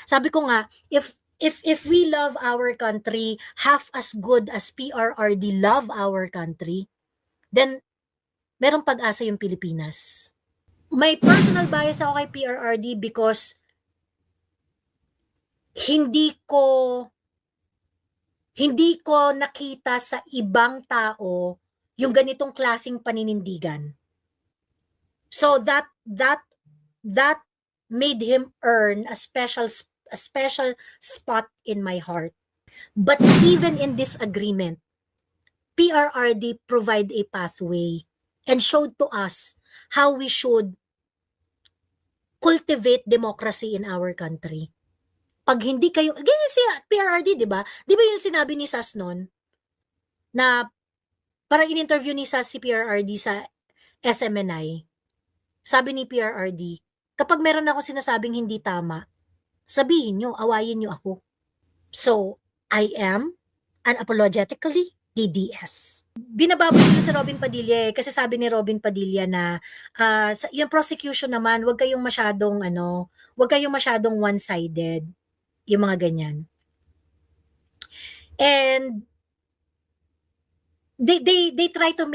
Sabi ko nga, if we love our country half as good as PRRD love our country, then merong pag-asa yung Pilipinas. May personal bias ako kay PRRD because hindi ko nakita sa ibang tao yung ganitong klaseng paninindigan. So that made him earn a special spot in my heart. But even in this agreement, PRRD provide a pathway and showed to us how we should cultivate democracy in our country. Pag hindi kayo, ganyan si PRRD, di ba? Di ba yung sinabi ni Sas noon? Na parang in-interview ni Sas si PRRD sa SMNI. Sabi ni PRRD, kapag meron ako sinasabing hindi tama, sabihin nyo, awayin nyo ako. So, I am unapologetically DDS. Binababay nila si Robin Padilla kasi sabi ni Robin Padilla na yung prosecution naman, wag kayong masyadong one-sided, yung mga ganyan. And they try to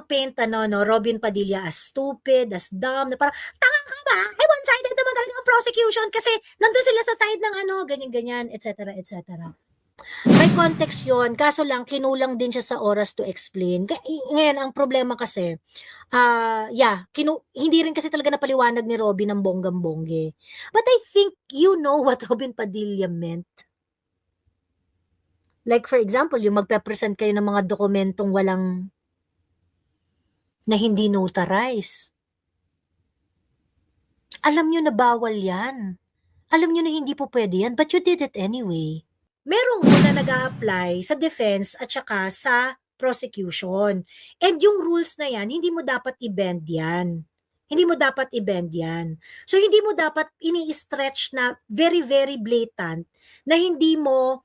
paint Robin Padilla as stupid, as dumb, na parang tanga ka ba? One-sided naman talaga ang prosecution kasi nandun sila sa side ng ganyan-ganyan, etc. etc. May context yon, kaso lang kinulang din siya sa oras to explain. Ngayon ang problema kasi hindi rin kasi talaga napaliwanag ni Robin ng bonggang-bongge. But I think you know what Robin Padilla meant. Like for example, yung magpe-present kayo ng mga dokumentong na hindi notarized. Alam nyo na bawal yan. Alam nyo na hindi po pwede yan, but you did it anyway. Merong rule na nag-a-apply sa defense at saka sa prosecution. And yung rules na yan, hindi mo dapat i-bend yan. Hindi mo dapat i-bend yan. So, hindi mo dapat ini-stretch na very, very blatant na hindi mo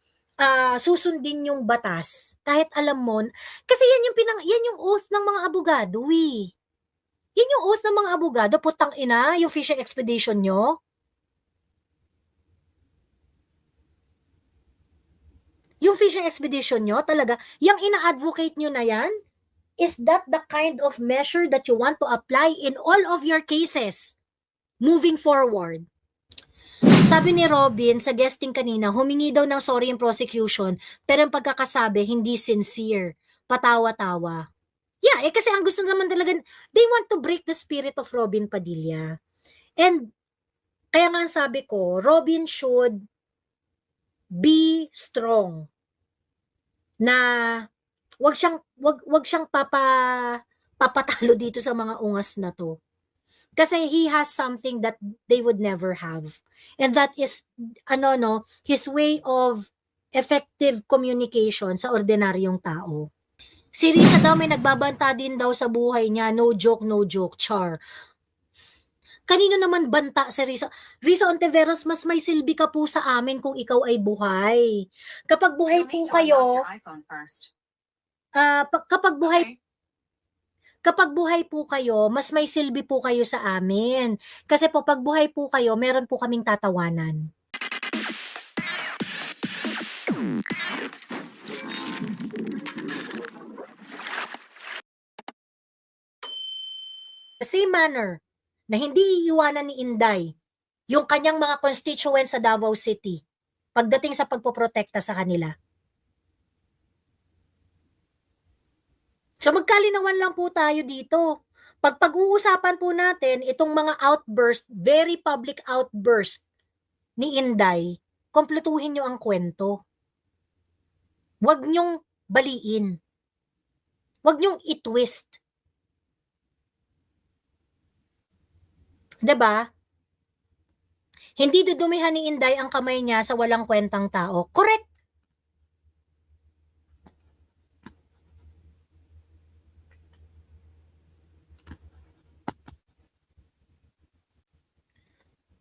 susundin yung batas. Kahit alam mo, kasi yan yung oath ng mga abogado eh. Yan yung oath ng mga abogado, putang ina, yung fishing expedition nyo. Yung fishing expedition nyo, talaga, yung ina-advocate nyo na yan, is that the kind of measure that you want to apply in all of your cases moving forward? Sabi ni Robin sa guesting kanina, humingi daw ng sorry yung prosecution, pero ang pagkakasabi, hindi sincere. Patawa-tawa. Yeah, kasi ang gusto naman talaga, they want to break the spirit of Robin Padilla. And, kaya nga sabi ko, Robin should be strong. Na wag siyang papatalo dito sa mga ungas na to. Kasi he has something that they would never have. And that is his way of effective communication sa ordinaryong tao. Si Risa daw may nagbabanta din daw sa buhay niya, no joke, char. Kanino naman banta si Risa? Risa Ontiveros, mas may silbi ka po sa amin kung ikaw ay buhay. Kapag buhay po kayo, kapag buhay po kayo, mas may silbi po kayo sa amin. Kasi po, pag buhay po kayo, meron po kaming tatawanan. The same manner na hindi iiwanan ni Inday yung kanyang mga constituents sa Davao City pagdating sa pagpoprotekta sa kanila. So magkalinawan lang po tayo dito. Pag-uusapan po natin itong mga outburst, very public outburst ni Inday, kompletuhin nyo ang kwento. Huwag nyong baliin. Huwag nyong i-twist. Diba? Hindi dudumihan ni Inday ang kamay niya sa walang kwentang tao. Correct.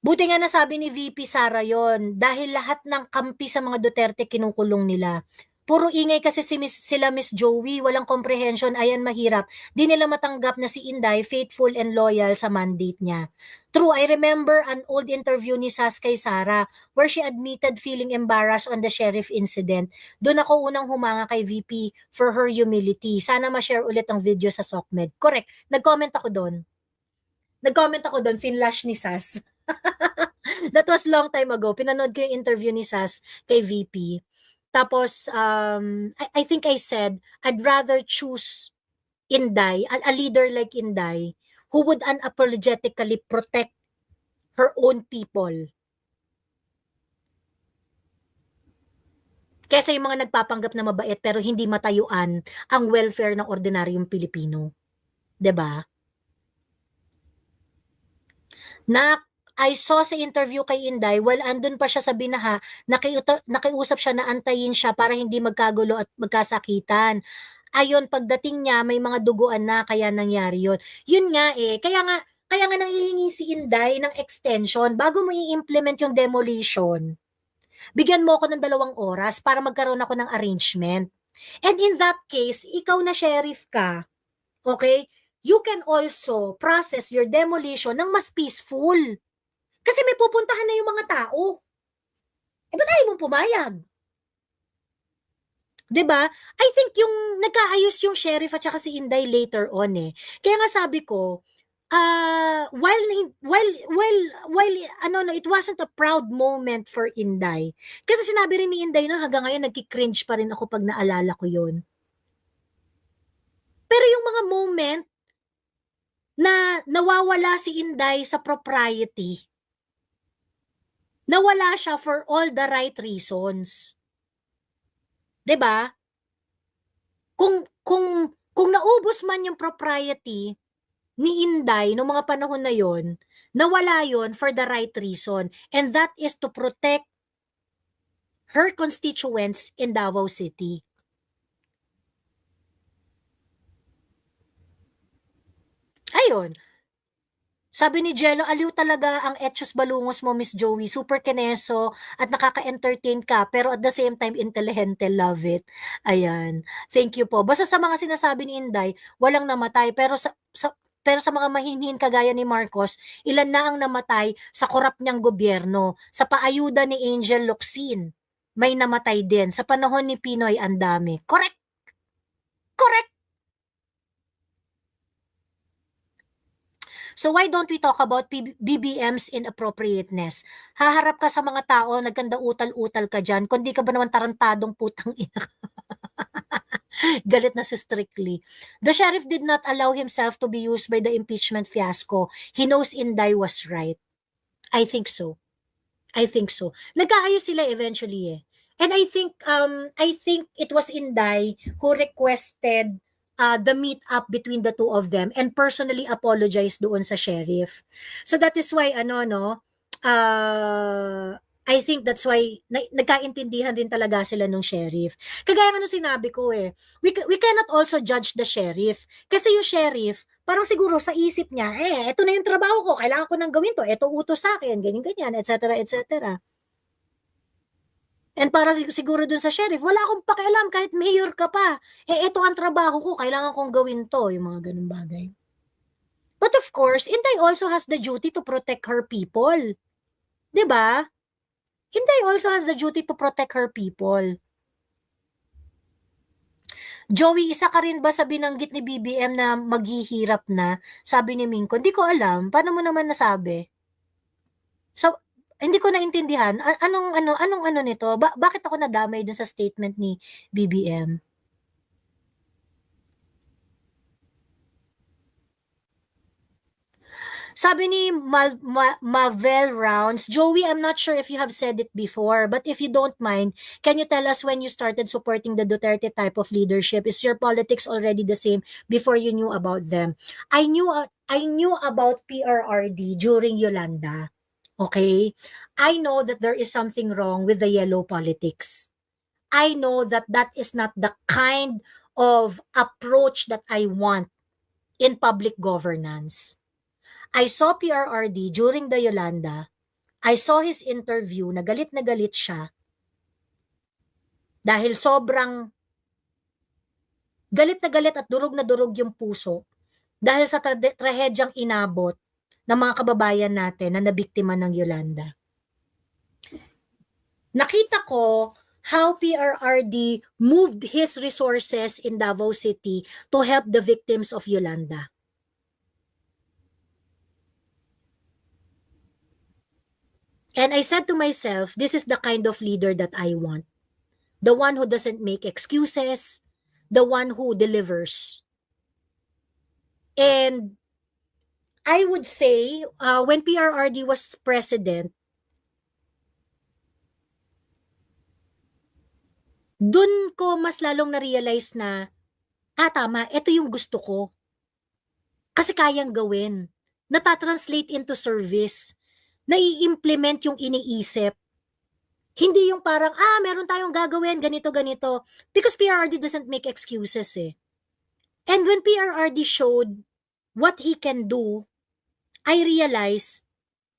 Buti nga nasabi ni VP Sara yon, dahil lahat ng kampi sa mga Duterte kinukulong nila. Puro ingay kasi sila Miss Joey, walang comprehension, ayan mahirap. Di nila matanggap na si Inday faithful and loyal sa mandate niya. True, I remember an old interview ni Sas kay Sarah where she admitted feeling embarrassed on the sheriff incident. Doon ako unang humanga kay VP for her humility. Sana ma-share ulit ang video sa SOCMED. Correct, nag-comment ako doon. Finlash ni Sas. That was long time ago. Pinanood ko yung interview ni Sas kay VP. Tapos, I think I said, I'd rather choose Inday, a leader like Inday, who would unapologetically protect her own people. Kesa yung mga nagpapanggap na mabait pero hindi matayuan ang welfare ng ordinaryong Pilipino. 'Di ba? Na I saw sa interview kay Inday, while andun pa siya sa binaha, nakiusap siya na antayin siya para hindi magkagulo at magkasakitan. Ayon, pagdating niya, may mga duguan na, kaya nangyari yun. Yun nga kaya nga nanghihingi si Inday ng extension bago mo i-implement yung demolition. Bigyan mo ako ng 2 oras para magkaroon ako ng arrangement. And in that case, ikaw na sheriff ka, okay? You can also process your demolition ng mas peaceful. Kasi may pupuntahan na yung mga tao. Ba't ayaw mong pumayag? 'Di ba? I think yung nagkaayos yung sheriff at saka si Inday later on eh. Kaya nga sabi ko, while it wasn't a proud moment for Inday. Kasi sinabi rin ni Inday no, hanggang ngayon nagki-cringe pa rin ako pag naalala ko 'yon. Pero yung mga moment na nawawala si Inday sa propriety, nawala siya for all the right reasons. 'Di ba? Kung naubos man yung propriety ni Inday noong mga panahon na yon, nawala yon for the right reason, and that is to protect her constituents in Davao City. Ayun. Sabi ni Jello, aliw talaga ang etchos balungos mo, Miss Joey. Super kineso at nakaka-entertain ka, pero at the same time, intelligente. Love it. Ayan. Thank you po. Basta sa mga sinasabi ni Inday, walang namatay. Pero sa mga mahinhin kagaya ni Marcos, ilan na ang namatay sa korap niyang gobyerno. Sa paayuda ni Angel Locsin, may namatay din. Sa panahon ni Pinoy, ang dami. Correct! Correct! So why don't we talk about BBM's inappropriateness? Haharap ka sa mga tao, nagkanda utal-utal ka dyan, kundi ka ba naman tarantadong putang ina? Galit na si Strictly. The sheriff did not allow himself to be used by the impeachment fiasco. He knows Inday was right. I think so. Nagkaayos sila eventually eh. And I think it was Inday who requested the meet up between the two of them and personally apologized doon sa sheriff. So that is why I think that's why nagkaintindihan rin talaga sila nung sheriff. Kagaya ng sinabi ko eh, we cannot also judge the sheriff. Kasi yung sheriff, parang siguro sa isip niya, ito na yung trabaho ko, kailangan ko nang gawin to, ito utos sa akin, ganyan-ganyan, etc. etc. And para siguro dun sa sheriff, wala akong pakialam kahit mayor ka pa. Ito ang trabaho ko, kailangan kong gawin to, yung mga ganun bagay. But of course, Inday also has the duty to protect her people. 'Di ba? Inday also has the duty to protect her people. Joey, isa ka rin ba sa binanggit ni BBM na maghihirap na? Sabi ni Mingko, hindi ko alam. Paano mo naman nasabi? So, hindi ko naintindihan. Anong nito? Bakit ako nadamay dun sa statement ni BBM? Sabi ni Mavel Rounds, Joey, I'm not sure if you have said it before, but if you don't mind, can you tell us when you started supporting the Duterte type of leadership? Is your politics already the same before you knew about them? I knew about PRRD during Yolanda. Okay? I know that there is something wrong with the yellow politics. I know that that is not the kind of approach that I want in public governance. I saw PRRD during the Yolanda. I saw his interview, na galit siya. Dahil sobrang galit at durog na durog yung puso dahil sa trahedyang inabot ng mga kababayan natin na nabiktima ng Yolanda. Nakita ko how PRRD moved his resources in Davao City to help the victims of Yolanda. And I said to myself, this is the kind of leader that I want. The one who doesn't make excuses, the one who delivers. And I would say, when PRRD was president, dun ko mas lalong na-realize na, tama, ito yung gusto ko. Kasi kayang gawin. Natatranslate into service. Nai-implement yung iniisip. Hindi yung parang, meron tayong gagawin, ganito. Because PRRD doesn't make excuses eh. And when PRRD showed what he can do, I realized,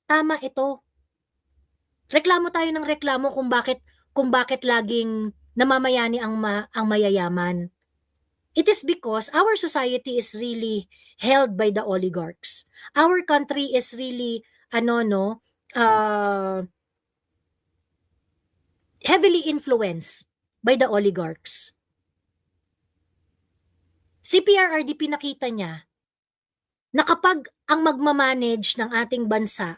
tama ito. Reklamo tayo ng reklamo kung bakit laging namamayani ang mayayaman. It is because our society is really held by the oligarchs. Our country is really heavily influenced by the oligarchs. Si PRRD pinakita niya na kapag ang magmamanage ng ating bansa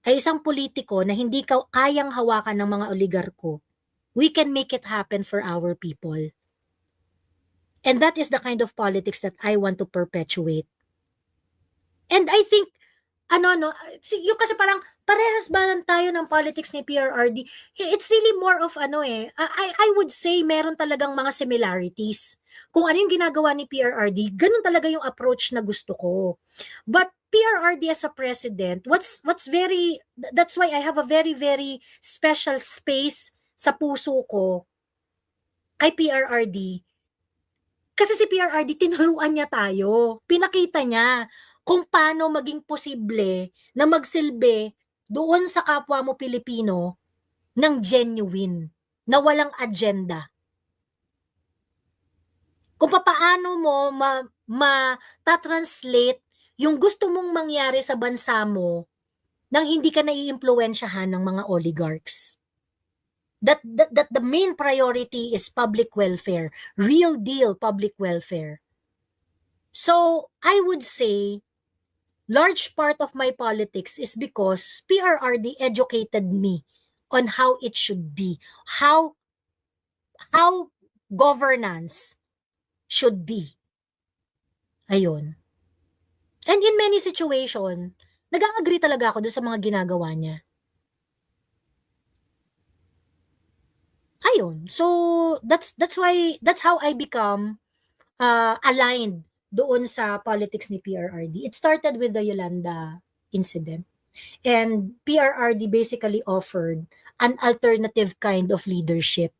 ay isang politiko na hindi kayang hawakan ng mga oligarko, we can make it happen for our people. And that is the kind of politics that I want to perpetuate. And I think, yung kasi parang parehas ba lang tayo ng politics ni PRRD? It's really more of I would say meron talagang mga similarities. Kung ano yung ginagawa ni PRRD, ganun talaga yung approach na gusto ko. But PRRD as a president, that's why I have a very, very special space sa puso ko kay PRRD. Kasi si PRRD, tinuruan niya tayo. Pinakita niya kung paano maging posible na magsilbi doon sa kapwa mo Pilipino ng genuine, na walang agenda. Kung paano mo ma-translate yung gusto mong mangyari sa bansa mo nang hindi ka naiimpluwensyahan ng mga oligarchs. That the main priority is public welfare, real deal public welfare. So, I would say, large part of my politics is because PRRD educated me on how it should be, how governance should be. Ayun. And in many situation, nag-agree talaga ako dun sa mga ginagawa niya. Ayun. So, that's how I become aligned doon sa politics ni PRRD. It started with the Yolanda incident. And PRRD basically offered an alternative kind of leadership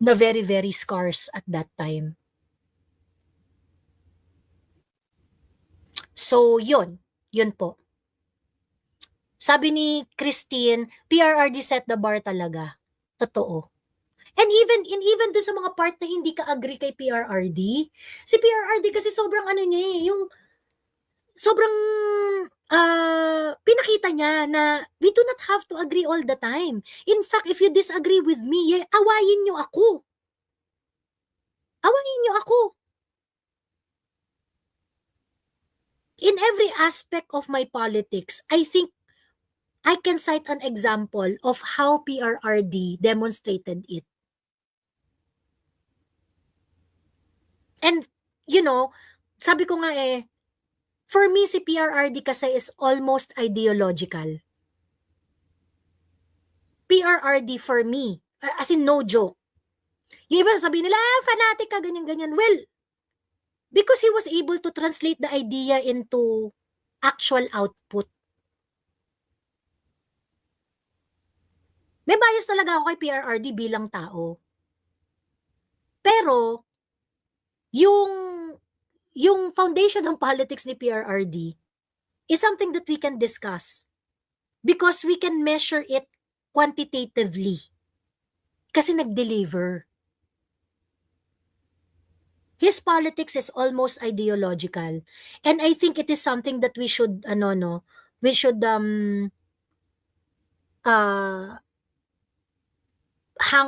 na very, very scarce at that time. So, yun po. Sabi ni Christine, PRRD set the bar talaga. Totoo. And even dun sa mga part na hindi ka agree kay PRRD, si PRRD kasi sobrang yung sobrang pinakita niya na we do not have to agree all the time. In fact, if you disagree with me, awayin niyo ako. Awayin niyo ako. In every aspect of my politics, I think I can cite an example of how PRRD demonstrated it. And, sabi ko nga for me, si PRRD kasi is almost ideological. PRRD for me, as in no joke. Yung iba sabihin nila, fanatic ka, ganyan. Well, because he was able to translate the idea into actual output. May bias talaga ako kay PRRD bilang tao. Pero, yung foundation ng politics ni PRRD is something that we can discuss because we can measure it quantitatively. Kasi nag-deliver. His politics is almost ideological. And I think it is something that we should, we should hang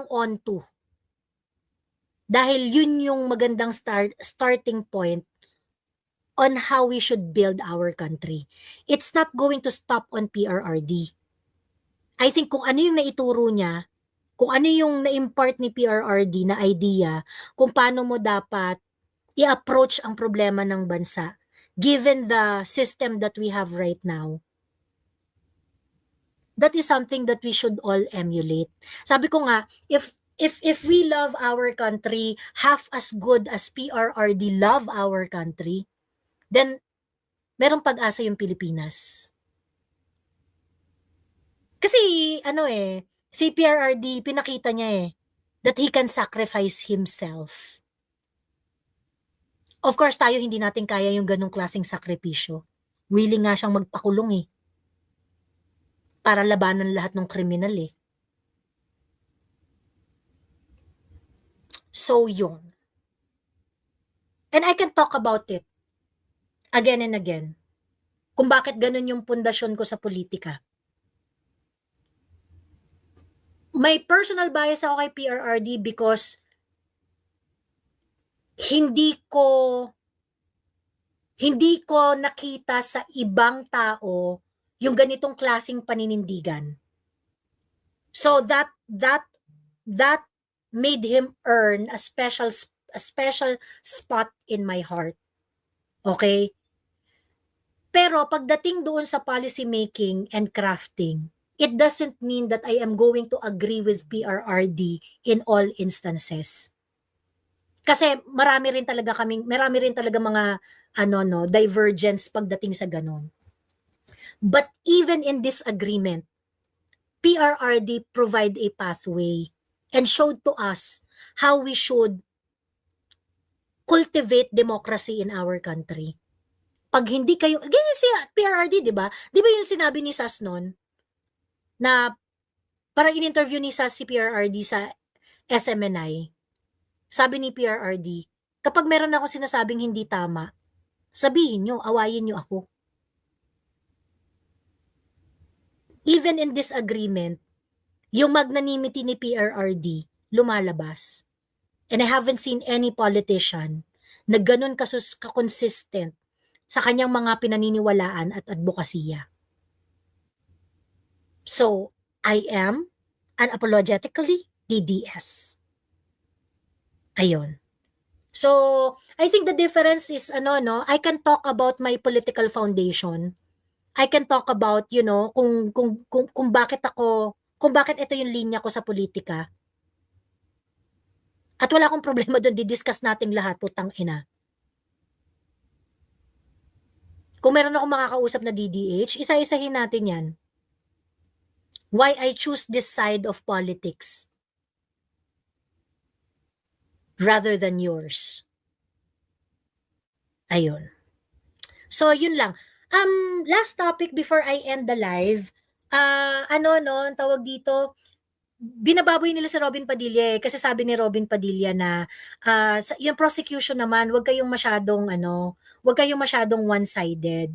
on to. Dahil yun yung magandang starting point on how we should build our country. It's not going to stop on PRRD. I think kung ano yung naituro niya, kung ano yung na-impart ni PRRD na idea, kung paano mo dapat i-approach ang problema ng bansa, given the system that we have right now, that is something that we should all emulate. Sabi ko nga, if we love our country half as good as PRRD love our country, then merong pag-asa yung Pilipinas. Kasi si PRRD pinakita niya that he can sacrifice himself. Of course, tayo hindi natin kaya yung ganong klaseng sakripisyo. Willing nga siyang magpakulong para labanan lahat ng kriminal So yun. And I can talk about it again and again. Kung bakit ganun yung pundasyon ko sa politika. May personal bias ako kay PRRD because hindi ko nakita sa ibang tao yung ganitong klaseng paninindigan. So that made him earn a special spot in my heart. Okay? Pero pagdating doon sa policy making and crafting, it doesn't mean that I am going to agree with PRRD in all instances. Kasi marami rin talaga mga divergence pagdating sa ganon. But even in this agreement, PRRD provide a pathway and showed to us how we should cultivate democracy in our country. Pag hindi kayo, ganyan si PRRD, di ba? Di ba yung sinabi ni Sas noon na parang in-interview ni Sas si PRRD sa SMNI. Sabi ni PRRD, kapag meron ako sinasabing hindi tama, sabihin nyo, awayin nyo ako. Even in this agreement, yung magnanimity ni PRRD lumalabas. And I haven't seen any politician na ganun ka-consistent sa kanyang mga pinaniniwalaan at advokasya. So, I am unapologetically DDS. Ayun. So, I think the difference is I can talk about my political foundation. I can talk about, kung bakit ito yung linya ko sa politika. At wala akong problema doon, di-discuss natin lahat, putang ina. Kung meron akong makakausap na DDH, isa-isahin natin yan. Why I choose this side of politics rather than yours. Ayun. So, yun lang. Last topic before I end the live, ang tawag dito, binababoy nila si Robin Padilla kasi sabi ni Robin Padilla na yung prosecution naman, wag kayong masyadong one-sided,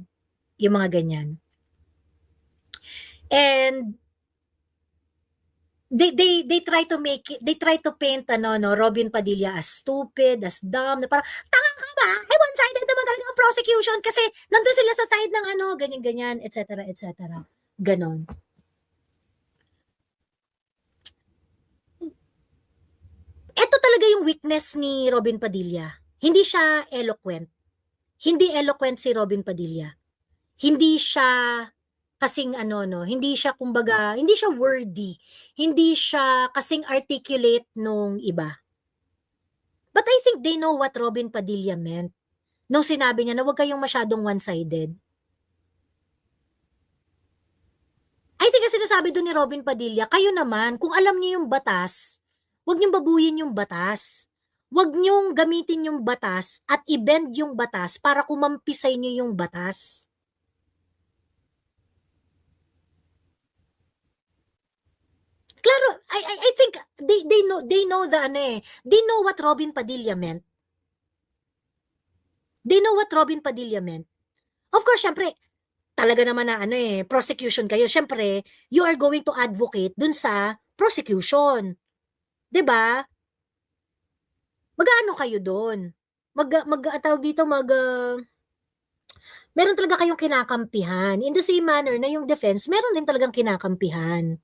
yung mga ganyan. And they try to paint Robin Padilla as stupid, as dumb, na parang tanga ka ba? One-sided naman talaga ang prosecution kasi nandun sila sa side ng ganyan-ganyan, etc. Ganon. Ito talaga yung weakness ni Robin Padilla. Hindi siya eloquent. Hindi eloquent si Robin Padilla. Hindi siya kasing hindi siya hindi siya wordy. Hindi siya kasing articulate nung iba. But I think they know what Robin Padilla meant nung sinabi niya na huwag kayong masyadong one-sided. I think ang sinasabi doon ni Robin Padilla, kayo naman, kung alam niyo yung batas, huwag niyong babuyin yung batas. Huwag niyong gamitin yung batas at i-bend yung batas para kumampi sa inyo yung batas. Claro, I think they know the ano eh. They know what Robin Padilla meant. They know what Robin Padilla meant. Of course, syempre, talaga naman na ano eh, prosecution kayo. Syempre, you are going to advocate dun sa prosecution. 'Di ba? Mag-aano kayo doon? Tawag dito, meron talaga kayong kinakampihan. In the same manner na yung defense, meron din talagang kinakampihan.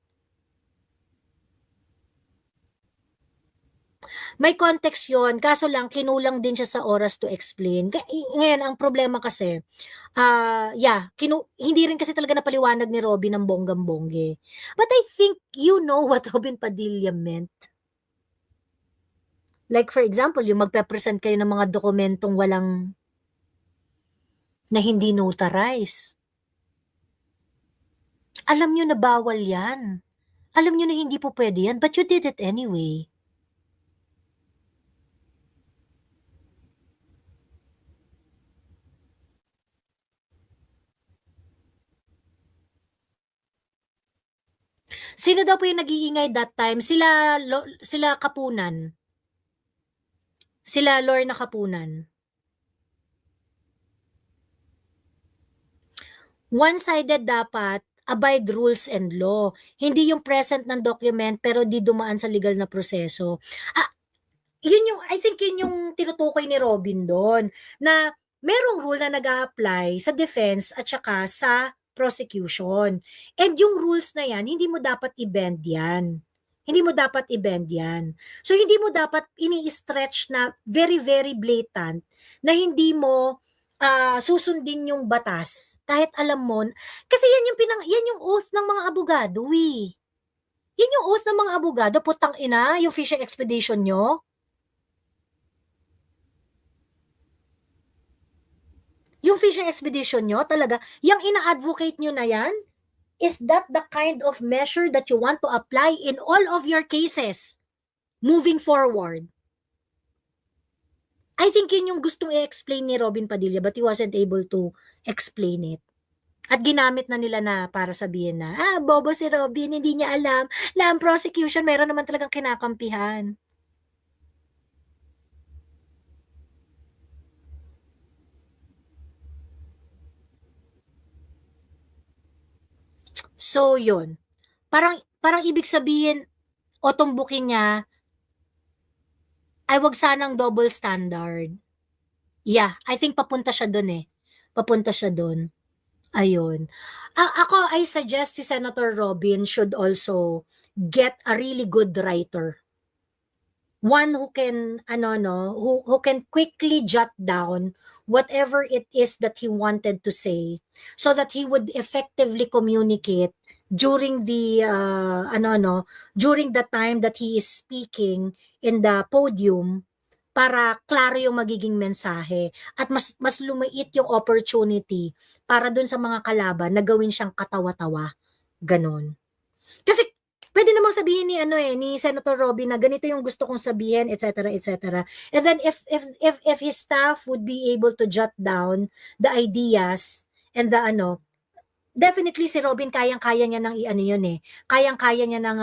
May context yon, kaso lang kinulang din siya sa oras to explain. Ngayon, ang problema kasi, hindi rin kasi talaga napaliwanag ni Robin ng bonggang-bongge. But I think you know what Robin Padilla meant. Like for example, yung magpe-present kayo ng mga dokumentong na hindi notarize. Alam nyo na bawal yan. Alam nyo na hindi po pwede yan, but you did it anyway. Sino daw po yung nag-iingay that time? Sila Kapunan. Sila Lorna Kapunan. One-sided dapat, abide rules and law. Hindi yung present ng document pero di dumaan sa legal na proseso. I think yun yung tinutukoy ni Robin doon, na merong rule na nag-a-apply sa defense at saka sa prosecution. And yung rules na yan, hindi mo dapat i-bend yan. Hindi mo dapat i-bend yan. So, hindi mo dapat ini-stretch na very, very blatant na hindi mo susundin yung batas. Kahit alam mo, kasi yan yung oath ng mga abogado eh. Yan yung oath ng mga abogado, putang ina, yung fishing expedition nyo. Yung fishing expedition nyo, talaga, yung ina-advocate nyo na yan, is that the kind of measure that you want to apply in all of your cases moving forward? I think yun yung gustong i-explain ni Robin Padilla but he wasn't able to explain it. At ginamit na nila na para sabihin na, bobo si Robin, hindi niya alam na ang prosecution meron naman talagang kinakampihan. So, yun. Parang ibig sabihin, o tumbukin niya, ay wag sanang double standard. Yeah, I think papunta siya doon eh. Papunta siya doon. Ayun. Ako, I suggest si Senator Robin should also get a really good writer. One who can, who can quickly jot down whatever it is that he wanted to say so that he would effectively communicate during the, during the time that he is speaking in the podium para klaro yung magiging mensahe at mas lumiit yung opportunity para dun sa mga kalaban na gawin siyang katawa-tawa. Ganon. Kasi pwede namang sabihin ni Senator Robin na ganito yung gusto kong sabihin, etc., etc. And then if his staff would be able to jot down the ideas and the definitely si Robin kayang-kaya niya nang yun eh. Kayang-kaya niya nang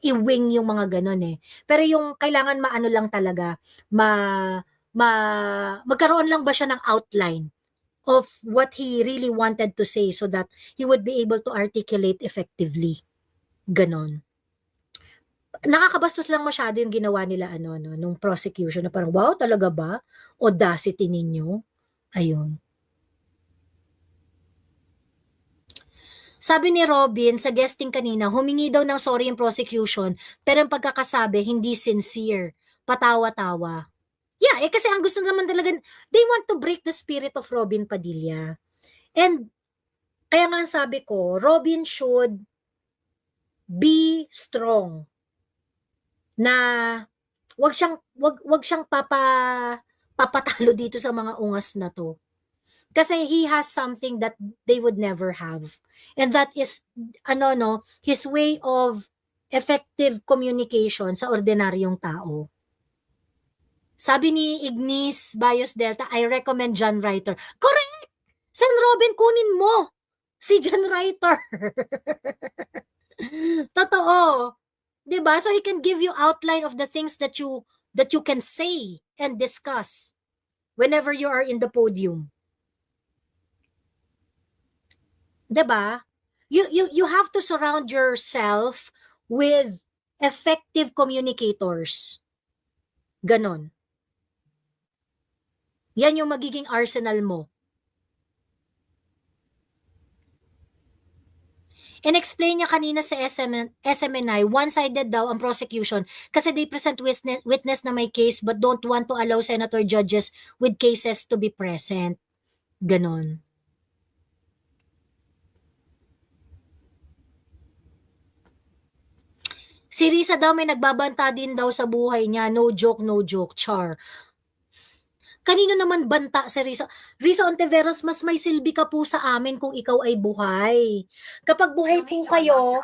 i-wing yung mga ganon eh. Pero yung kailangan maano lang talaga, magkaroon lang ba siya ng outline of what he really wanted to say so that he would be able to articulate effectively. Ganon. Nakakabastos lang masyado yung ginawa nila nung prosecution na parang, wow, talaga ba? Audacity ninyo? Ayun. Sabi ni Robin sa guesting kanina, humingi daw ng sorry yung prosecution, pero ang pagkakasabi, hindi sincere. Patawa-tawa. Yeah, kasi ang gusto naman talaga, they want to break the spirit of Robin Padilla. And, kaya nga sabi ko, Robin should be strong. Na, wag siyang papatalo dito sa mga ungas na to. Kasi he has something that they would never have. And that is, his way of effective communication sa ordinaryong tao. Sabi ni Ignis Bios Delta, I recommend John Reiter. Correct! Sen Robin, kunin mo si John Reiter. Totoo. 'Di ba? So he can give you outline of the things that you can say and discuss whenever you are in the podium. 'Di ba? You have to surround yourself with effective communicators. Ganon. Yan yung magiging arsenal mo. In-explain niya kanina sa SMNI, one-sided daw ang prosecution kasi they present witness na may case but don't want to allow senator judges with cases to be present. Ganon. Si Risa daw may nagbabanta din daw sa buhay niya. No joke, char. Kanino naman banta si Risa? Risa Ontiveros, mas may silbi ka po sa amin kung ikaw ay buhay. Kapag buhay po kayo,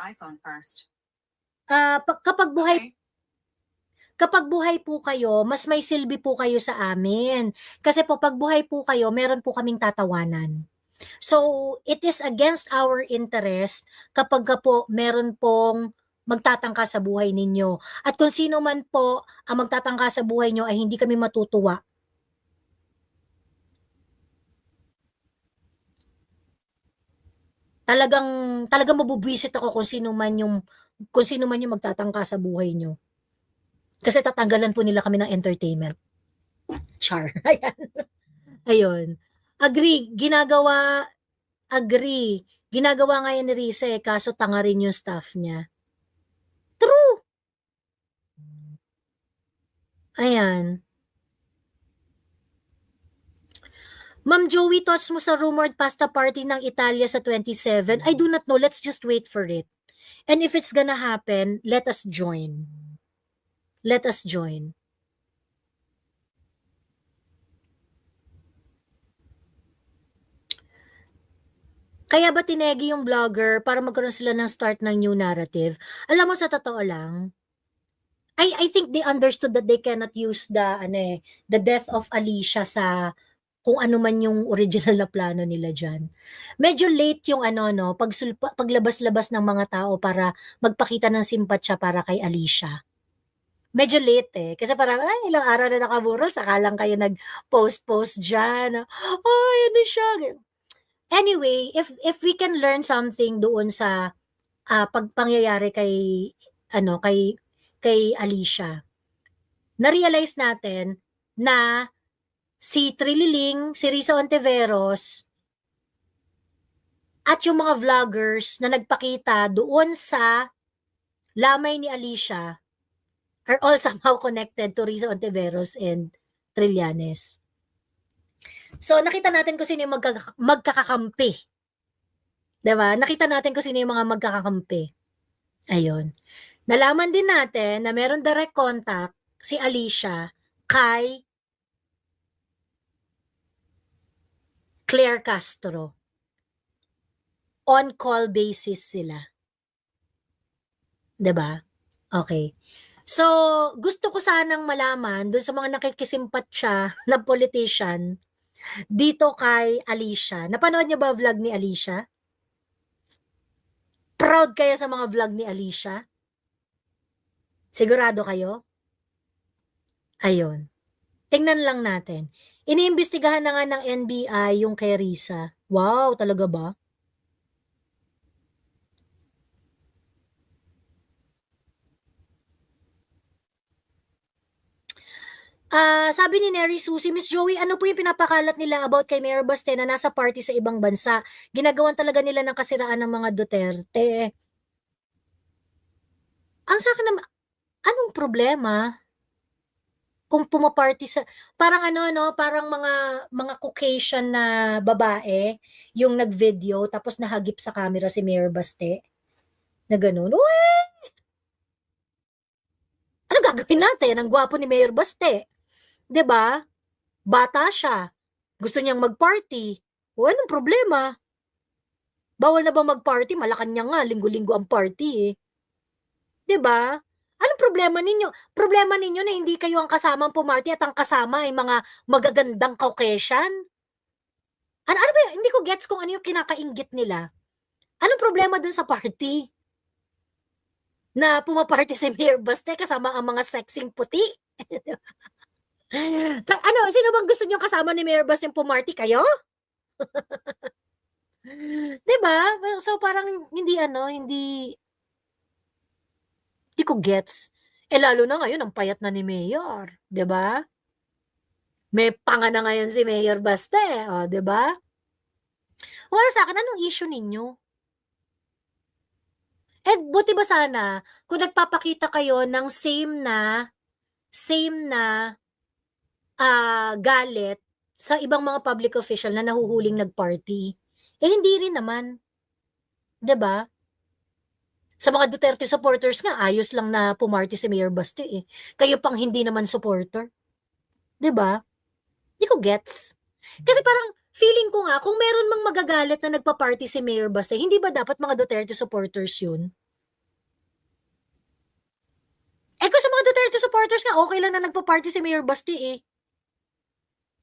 kapag buhay po kayo, mas may silbi po kayo sa amin. Kasi po, pag buhay po kayo, meron po kaming tatawanan. So, it is against our interest kapag po meron pong magtatangka sa buhay ninyo. At kung sino man po ang magtatangka sa buhay nyo ay hindi kami matutuwa. Talagang mabubwisit ako kung sino man yung magtatangka sa buhay nyo. Kasi tatanggalan po nila kami ng entertainment. Char. Ayan. Ayun. Agree. Ginagawa nga yan ni Risa kaso tanga rin yung staff niya. True. Ayan. Ma'am Joey, thoughts mo sa rumored pasta party ng Italia sa 27? I do not know. Let's just wait for it. And if it's gonna happen, let us join. Let us join. Kaya ba tinegi yung vlogger para magkaroon sila ng start ng new narrative? Alam mo, sa totoo lang, I think they understood that they cannot use the death of Alicia sa kung ano man yung original na plano nila dyan. Medyo late yung paglabas-labas ng mga tao para magpakita ng simpatsya para kay Alicia. Medyo late kasi parang, ilang araw na nakaburol, saka lang kayo nag-post dyan. Ay, ano siya? Anyway, if we can learn something doon sa pagpangyayari kay Alicia, na-realize natin na si Trililing, si Risa Ontiveros, at yung mga vloggers na nagpakita doon sa lamay ni Alicia are all somehow connected to Risa Ontiveros and Trillanes. So, nakita natin kung sino yung magkakakampi. Diba? Nakita natin kung sino yung mga magkakakampi. Ayun. Nalaman din natin na meron direct contact si Alicia kay Claire Castro. On-call basis sila. 'Di ba? Okay. So, gusto ko sanang malaman doon sa mga nakikisimpatya na politician dito kay Alicia. Napanood niyo ba vlog ni Alicia? Proud kayo sa mga vlog ni Alicia? Sigurado kayo? Ayun. Tingnan lang natin. Iniimbestigahan na nga ng NBI yung kay Risa. Wow, talaga ba? Sabi ni Neri Susie, Miss Joey, ano po yung pinapakalat nila about kay Mayor Baste na nasa party sa ibang bansa? Ginagawan talaga nila ng kasiraan ng mga Duterte. Ang sa akin naman, anong problema? Kung pumaparty sa, parang parang mga Caucasian na babae, yung nag-video, tapos nahagip sa camera si Mayor Baste. Na ganun. Uy! Ano gagawin natin? Ang gwapo ni Mayor Baste. 'Di ba? Bata siya. Gusto niyang mag-party. O anong problema? Bawal na ba mag-party? Malacanang nga, linggo-linggo ang party 'Di ba? Anong problema ninyo? Problema ninyo na hindi kayo ang kasamang pumarty at ang kasama ay mga magagandang Caucasian? Ano ba yun? Hindi ko gets kung ano yung kinakainggit nila. Anong problema dun sa party? na pumaparty si Mayor Baste kasama ang mga sexing puti. Ano, sino bang gusto niyong kasama ni Mayor Baste pumarty? Kayo? 'Di ba? So parang hindi ko gets. Lalo na ngayon ang payat na ni Mayor, 'di ba? May panga na ngayon si Mayor Baste, oh, 'di ba? Para sa akin, anong issue ninyo? Buti ba sana kung nagpapakita kayo ng same na galit sa ibang mga public official na nahuhuling nag-party. Hindi rin naman, 'di ba? Sa mga Duterte supporters nga, ayos lang na pumarty si Mayor Baste eh. Kayo pang hindi naman supporter, 'di ba? Di ko gets. Kasi parang feeling ko nga, kung meron mang magagalit na nagpa-party si Mayor Baste, hindi ba dapat mga Duterte supporters yun? Kung sa mga Duterte supporters nga, okay lang na nagpa-party si Mayor Baste eh.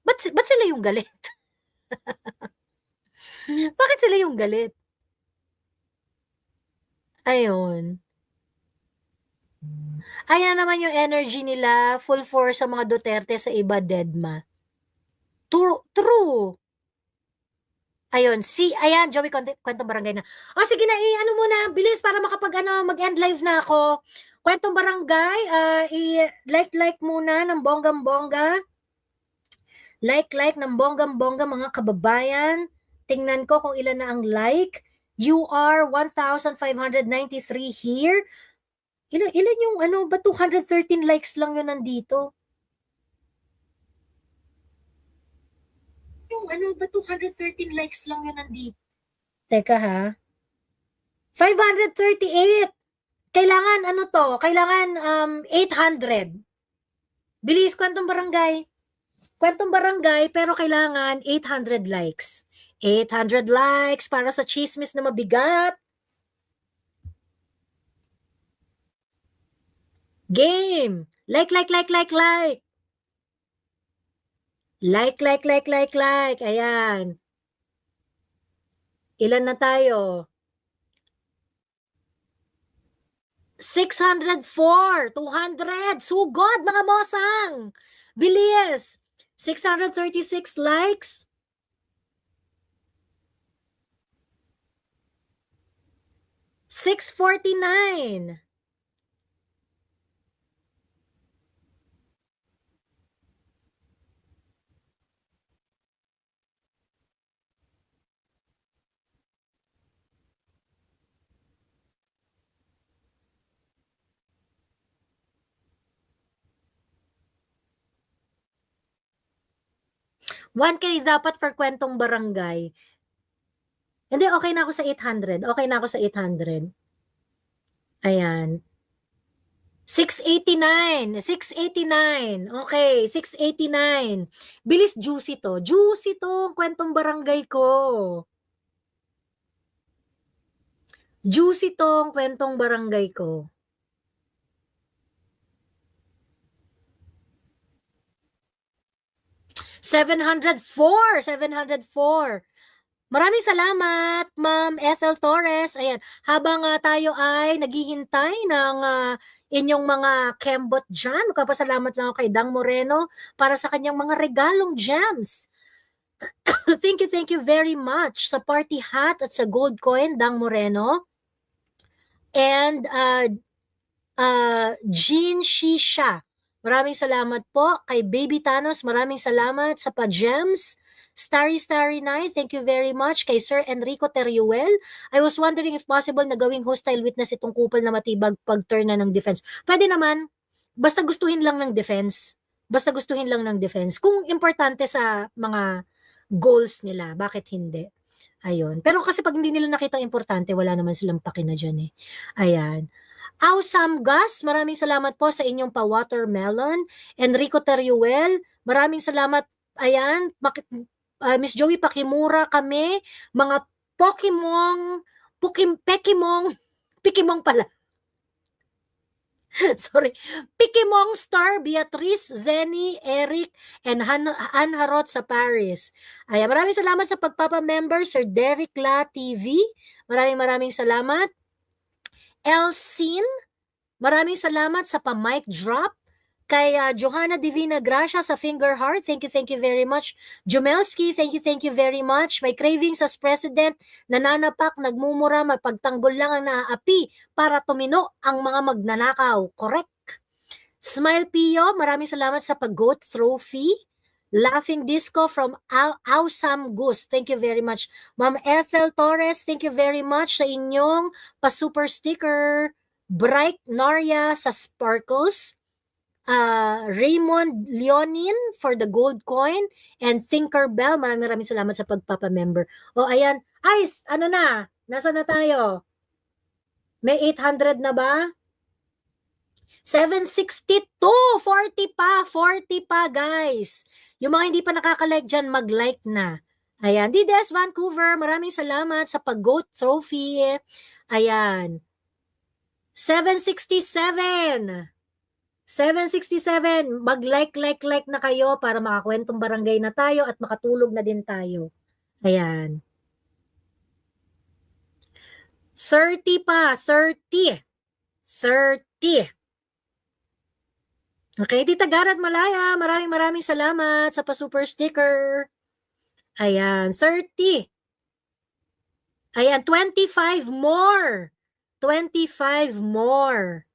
Ba't sila yung galit? Bakit sila yung galit? Ayun. Ayan naman yung energy nila, full force sa mga Duterte, sa iba deadma. True. Ayun, ayan, Joey, kwentong barangay na. Sige na, ano muna, bilis para mag-end live na ako. Kwentong barangay, i-like muna ng bonggam-bongga. Like ng bonggam-bongga, mga kababayan. Tingnan ko kung ilan na ang like. You are 1,593 here. Ilan yung ba 213 likes lang yun nandito? Ba 213 likes lang yun nandito? Teka ha. 538. Kailangan Kailangan 800. Bilis, kwentong barangay. Kwentong barangay, pero kailangan 800 likes. 800 likes para sa chismis na mabigat. Game. Like. Like. Ayan. Ilan na tayo? 604. 200. Sugod, mga mosang. Bilis. 636 likes. 649. One k dapat for kwentong barangay. Hindi, okay na ako sa 800. Okay na ako sa 800. Ayan. 689. 689. Okay, 689. Bilis, juicy to. Juicy to, kwentong barangay ko. Juicy tong kwentong barangay ko. ₱704. Maraming salamat, Ma'am Ethel Torres. Ayan, habang tayo ay naghihintay ng inyong mga kembot dyan, magpapasalamat lang ako kay Dang Moreno para sa kanyang mga regalong gems. Thank you very much sa party hat at sa gold coin, Dang Moreno. And Jean Shisha, maraming salamat po. Kay Baby Thanos, maraming salamat sa pa-gems. Starry Night, thank you very much. Kay Sir Enrico Teruel, I was wondering if possible na gawing hostile witness itong kupal na matibag pag-turn na ng defense. Pwede naman, basta gustuhin lang ng defense. Kung importante sa mga goals nila, bakit hindi? Ayun. Pero kasi pag hindi nila nakita importante, wala naman silang pakina dyan eh. Ayan. Awesome Gus, maraming salamat po sa inyong pa-watermelon. Enrico Teruel, maraming salamat. Ayan, Miss Joey, pakimura kami. Mga Pikimong pala. Sorry. Pikimong Star, Beatrice, Zenny, Eric, and Han Harot sa Paris. Ayan, maraming salamat sa pagpapa-member, Sir Derek La TV. Maraming salamat. Elsin, Maraming salamat sa pa-mic drop. Kay Johanna Divina Gracia sa Finger Heart, thank you very much. Jumelski, thank you very much. May cravings as president, nananapak, nagmumura, magpagtanggol lang ang naaapi para tumino ang mga magnanakaw. Correct. Smile Pio, maraming salamat sa pag-goat trophy. Laughing Disco from Awesome Goose. Thank you very much. Ma'am Ethel Torres, thank you very much sa inyong pa-super sticker. Bright Noria sa Sparkles. Raymond Leonin for the gold coin, and Tinkerbell, maraming salamat sa pagpapa-member. O ayan, Ice, ano na? Nasa na tayo? May 800 na ba? 762, 40 pa guys. Yung mga hindi pa nakaka-like dyan, mag-like na. Ayan, Dides Vancouver, maraming salamat sa pag-goat trophy. Ayan. 767. 767, mag-like na kayo para makakwentong barangay na tayo at makatulog na din tayo. Ayan. 30 pa, 30. 30. Okay, Tita Garat Malaya, maraming salamat sa pa-super sticker. Ayan, 30. Ayan, 25 more. 25 more.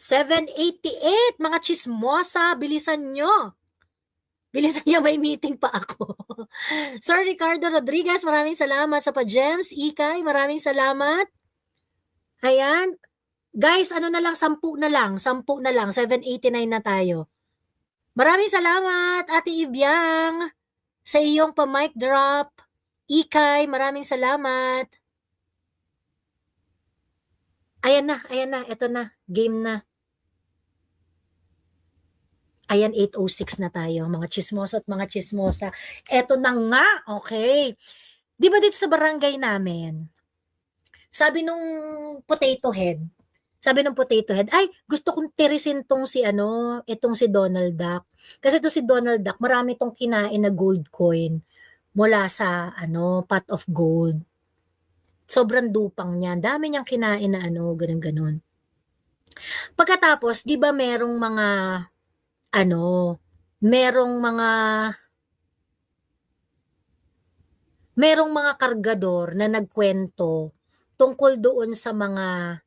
788, mga chismosa, bilisan nyo. Bilisan nyo, may meeting pa ako. Sir Ricardo Rodriguez, maraming salamat sa pa-gems. Ikay, maraming salamat. Ayan. Guys, ano na lang, 10 na lang. 789 na tayo. Maraming salamat, Ate Ibyang, sa iyong pa-mic drop. Ikay, maraming salamat. Ayan na, eto na, game na. Ayan, 8:06 na tayo, mga chismosa at mga chismosa. Eto na nga, okay. Di ba dito sa barangay namin, sabi nung potato head, ay, gusto kong tirisin tong si itong si Donald Duck. Kasi to si Donald Duck, marami tong kinain na gold coin mula sa pot of gold. Sobrang dupang niya. Dami niyang kinain na ganun. Pagkatapos, di ba merong mga merong mga kargador na nagkwento tungkol doon sa mga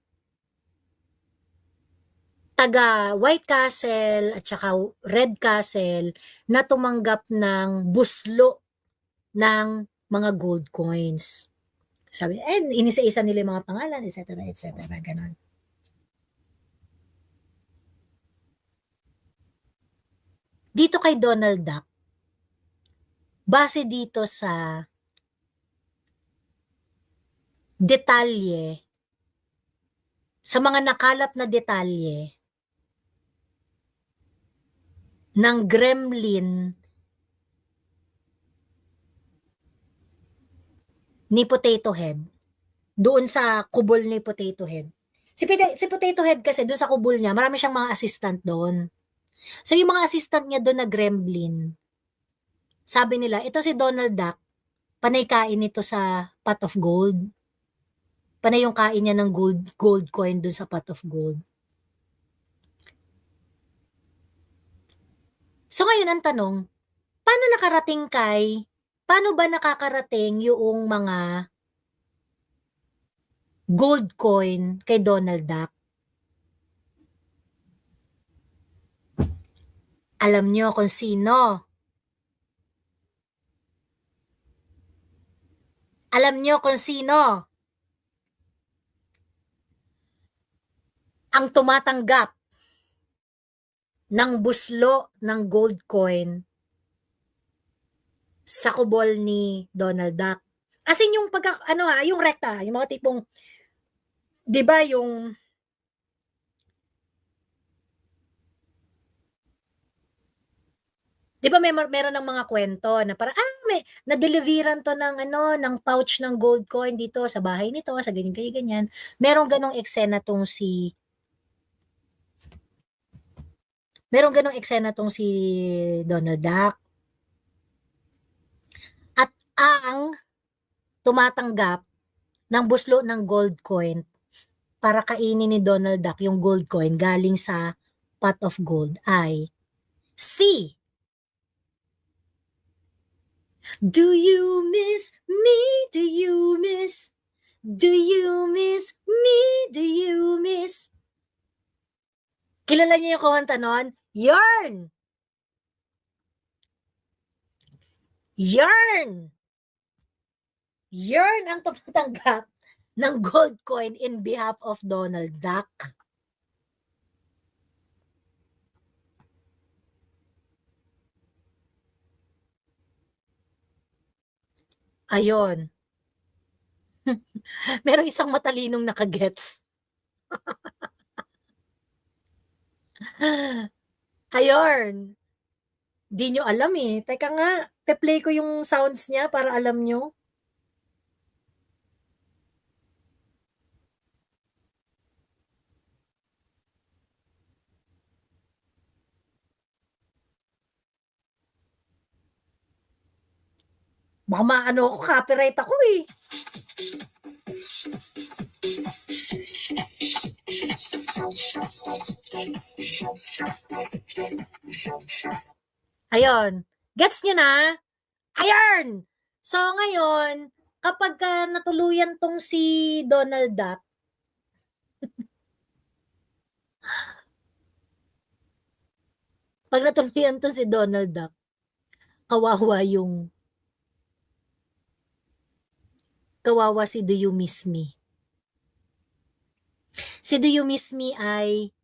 taga White Castle at saka Red Castle na tumanggap ng buslo ng mga gold coins. Sabi, inisa-isa nila yung mga pangalan, etc., ganon. Dito kay Donald Duck, base dito sa detalye, sa mga nakalap na detalye ng gremlin ni Potato Head, doon sa kubol ni Potato Head. Si Potato Head kasi doon sa kubol niya, marami siyang mga assistant doon. So yung mga assistant niya doon na gremlin, sabi nila, ito si Donald Duck, panay kain ito sa pot of gold. Panay yung kain niya ng gold coin doon sa pot of gold. So ngayon ang tanong, paano ba nakakarating yung mga gold coin kay Donald Duck? Alam nyo kung sino? Alam nyo kung sino ang tumatanggap ng buslo ng gold coin sa kubol ni Donald Duck? As in yung yung rekta, yung mga tipong, 'di ba yung Di ba meron ng mga kwento na para may na-deliveran to ng pouch ng gold coin dito sa bahay nito, sa ganyan. Merong ganong eksena tong si Donald Duck. At ang tumatanggap ng buslo ng gold coin para kainin ni Donald Duck yung gold coin galing sa pot of gold ay C. Do you miss me? Do you miss? Do you miss me? Do you miss? Kilala niyo yung kumanta nun? Yarn! Yarn! Yarn ang tumatanggap ng gold coin in behalf of Donald Duck. Ayon. Merong isang matalinong nakagets. Ayon. Di nyo alam eh. Teka nga, pe-play ko yung sounds niya para alam nyo. Baka maano ako, copyright ako eh. Ayon. Gets nyo na? Ayan! So ngayon, kapag natuluyan tong si Donald Duck, pag natuluyan tong si Donald Duck, kawawa si Do You Miss Me. Si Do You Miss Me ay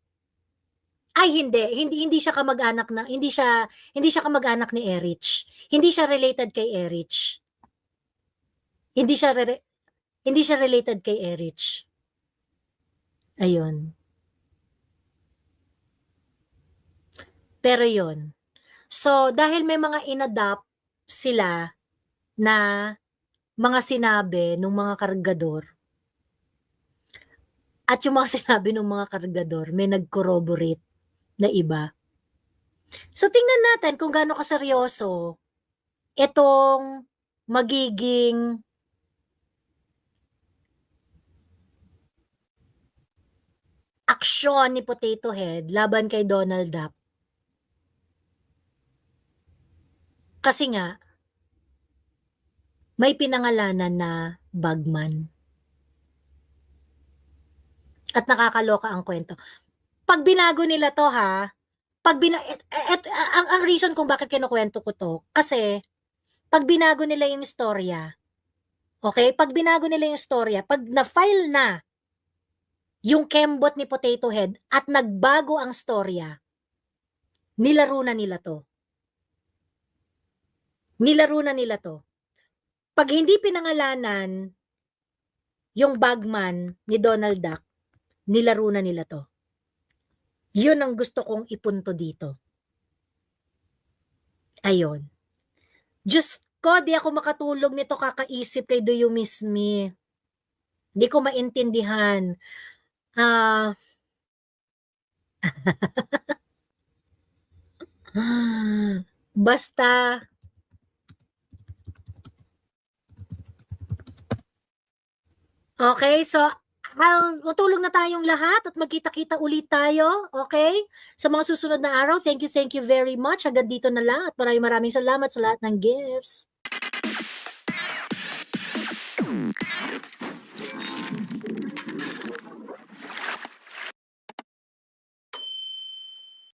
hindi siya kamag-anak na hindi siya kamag-anak ni Erich. Hindi siya related kay Erich. Hindi siya related kay Erich. Ayun. Pero yun. So, dahil may mga inadapt sila na mga sinabi ng mga kargador, at yung mga sinabi ng mga kargador, may nag-corroborate na iba. So, tingnan natin kung gaano kaseryoso itong magiging aksyon ni Potato Head laban kay Donald Duck. Kasi nga, may pinangalanan na Bagman. At nakakaloka ang kwento. Pag binago nila to ha, ang reason kung bakit kinukwento ko to, kasi pag binago nila yung istorya, okay? Pag binago nila yung istorya, pag na-file na yung kembot ni Potato Head at nagbago ang storya, nilaro na nila to. Nilaro na nila to. Pag hindi pinangalanan yung Bagman ni Donald Duck, nilaro na nila to. Yun ang gusto kong ipunto dito. Ayon. Diyos ko, di ako makatulog nito kakaisip kay Do You Miss Me. Di ko maintindihan. Basta, okay, so matulog na tayong lahat at magkita-kita ulit tayo, okay? Sa mga susunod na araw, thank you very much. Hanggang dito na lang at maraming salamat sa lahat ng gifts.